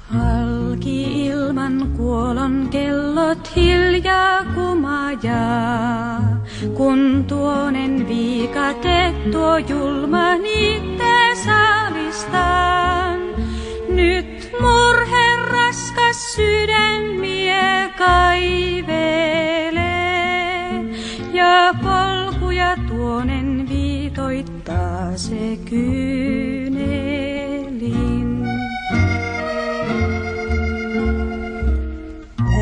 Halki ilman kuolon kellot hiljaa kumajaa, kun tuonen viikate tuo julma niitte saalistaan. Nyt murhe raskas sydämiä kaivelee, ja polkuja tuonen viitoittaa se kyynelin.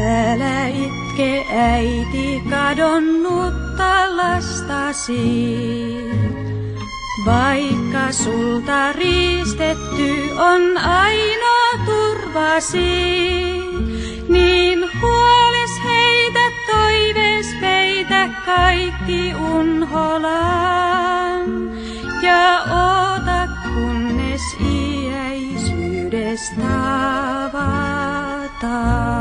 Älä itke äiti kadonnutta lastasi, vaikka sulta riistetty on ainoa turvasi. Niin huoles heitä toivees peitä kaikki unholaan, ja oota kunnes iäisyydestä tavataan.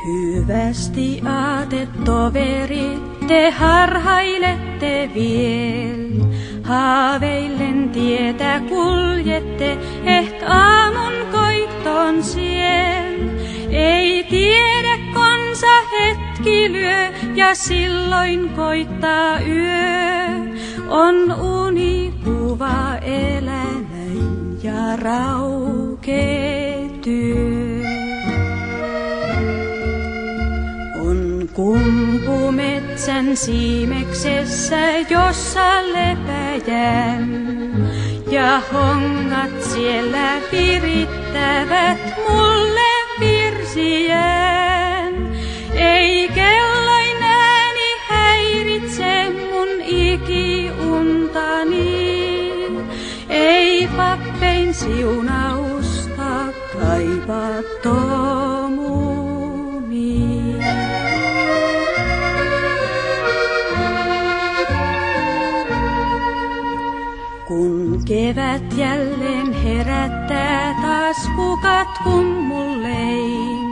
Hyvästi aate toveri, te harhailette viel. Haaveillen tietä kuljette, ehkä aamun koittoon siel. Ei tiedä konsa hetki lyö, ja silloin koittaa yö. On unikuva elämän ja raukee työ. Kumpumetsän siimeksessä, jossa lepäjän, ja hongat siellä virittävät mulle virsiään. Ei kelloin ääni häiritse mun ikiuntani, ei pappein siunausta kaipaa tomuni. Kun kevät jälleen herättää taas kukat kummullein,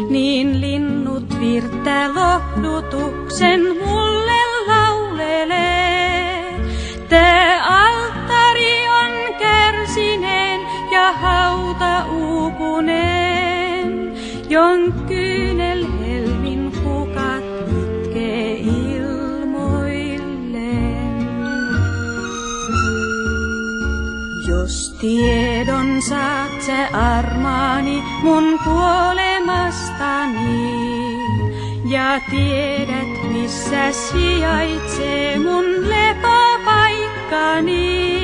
niin linnut virttää lohdutuksen mulle laulelee. Tää alttari on kärsineen ja hauta uupuneen, jon kyynel helmin hukat itkee ilmoilleen. Jos tiedon saat sä armaani mun kuolemastani, ja tiedät missä sijaitsee mun lepopaikkani,